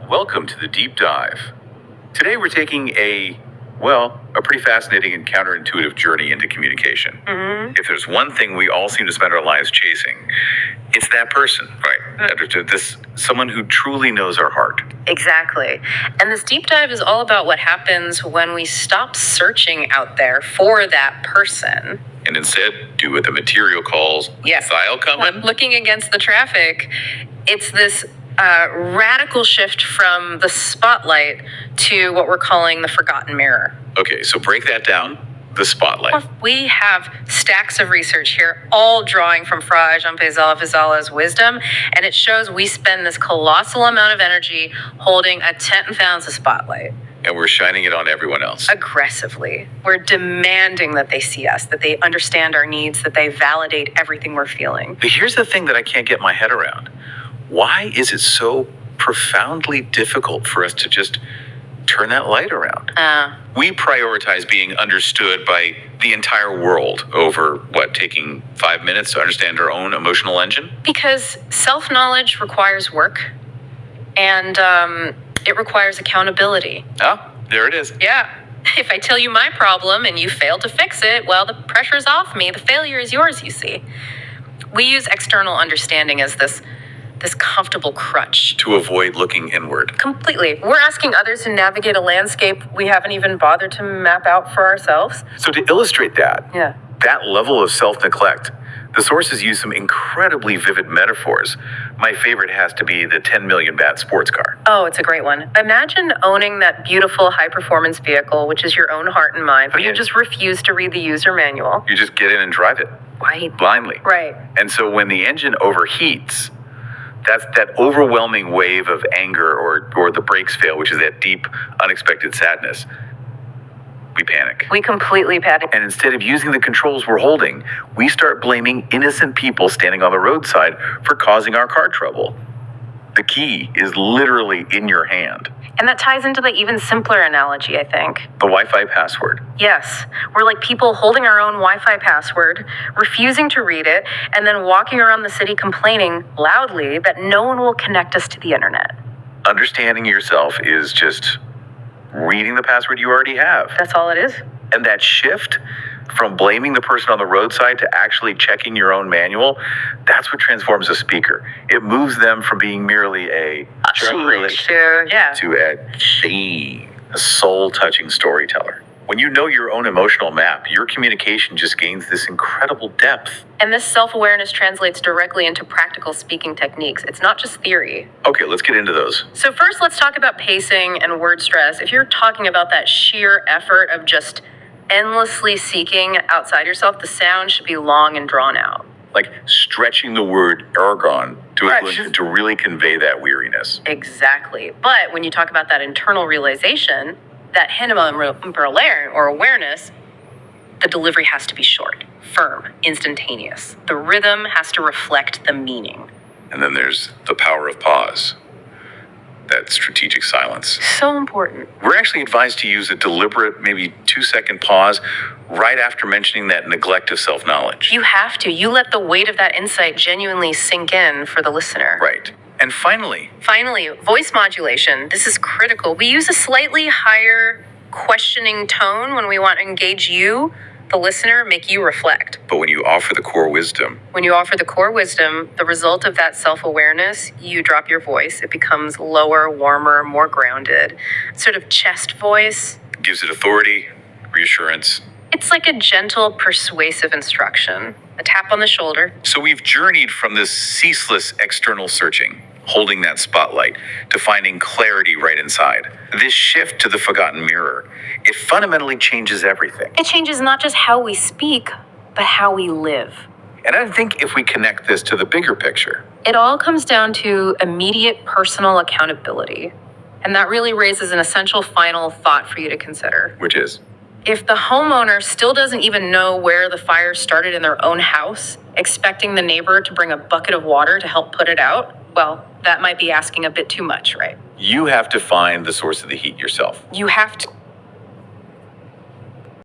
Welcome to the Deep Dive. Today we're taking a pretty fascinating and counterintuitive journey into communication. If there's one thing we all seem to spend our lives chasing, it's that person, right? Someone who truly knows our heart. Exactly. And this deep dive is all about what happens when we stop searching out there for that person. And instead, do what the material calls style coming. Looking against the traffic, it's this radical shift from the spotlight to what we're calling the forgotten mirror. Okay, so break that down. The spotlight. We have stacks of research here, all drawing from Fra Jean-Paul Vizala's wisdom, and it shows we spend this colossal amount of energy holding a 10,000 spotlight. And we're shining it on everyone else. Aggressively. We're demanding that they see us, that they understand our needs, that they validate everything we're feeling. But here's the thing that I can't get my head around. Why is it so profoundly difficult for us to just turn that light around? We prioritize being understood by the entire world over, taking 5 minutes to understand our own emotional engine? Because self-knowledge requires work, and it requires accountability. Oh, there it is. Yeah. If I tell you my problem and you fail to fix it, well, the pressure's off me. The failure is yours, you see. We use external understanding as this comfortable crutch. To avoid looking inward. Completely. We're asking others to navigate a landscape we haven't even bothered to map out for ourselves. So to illustrate that level of self-neglect, the sources use some incredibly vivid metaphors. My favorite has to be the 10 million baht sports car. Oh, it's a great one. Imagine owning that beautiful high-performance vehicle, which is your own heart and mind, but you just refuse to read the user manual. You just get in and drive it. Right. Blindly. Right. And so when the engine overheats, that's that overwhelming wave of anger or the brakes fail, which is that deep, unexpected sadness. We panic. We completely panic. And instead of using the controls we're holding, we start blaming innocent people standing on the roadside for causing our car trouble. The key is literally in your hand. And that ties into the even simpler analogy, I think. The Wi-Fi password. Yes. We're like people holding our own Wi-Fi password, refusing to read it, and then walking around the city complaining loudly that no one will connect us to the internet. Understanding yourself is just reading the password you already have. That's all it is. And that shift from blaming the person on the roadside to actually checking your own manual, that's what transforms a speaker. It moves them from being merely a journalist to a soul-touching storyteller. When you know your own emotional map, your communication just gains this incredible depth. And this self-awareness translates directly into practical speaking techniques. It's not just theory. Okay, let's get into those. So first, let's talk about pacing and word stress. If you're talking about that sheer effort of just endlessly seeking outside yourself, the sound should be long and drawn out. Like stretching the word ergon to really convey that weariness. Exactly. But when you talk about that internal realization, that hinterlayer or awareness, the delivery has to be short, firm, instantaneous. The rhythm has to reflect the meaning. And then there's the power of pause. That strategic silence. So important. We're actually advised to use a deliberate, maybe 2-second pause right after mentioning that neglect of self-knowledge. You have to. You let the weight of that insight genuinely sink in for the listener. Right. And finally, voice modulation. This is critical. We use a slightly higher questioning tone when we want to engage you, the listener, make you reflect. But when you offer the core wisdom, the result of that self-awareness, you drop your voice. It becomes lower, warmer, more grounded. Sort of chest voice. Gives it authority, reassurance. It's like a gentle, persuasive instruction. A tap on the shoulder. So we've journeyed from this ceaseless external searching, holding that spotlight, to finding clarity right inside. This shift to the forgotten mirror, it fundamentally changes everything. It changes not just how we speak, but how we live. And I think if we connect this to the bigger picture, it all comes down to immediate personal accountability. And that really raises an essential final thought for you to consider. Which is? If the homeowner still doesn't even know where the fire started in their own house, expecting the neighbor to bring a bucket of water to help put it out, well, that might be asking a bit too much, right? You have to find the source of the heat yourself. You have to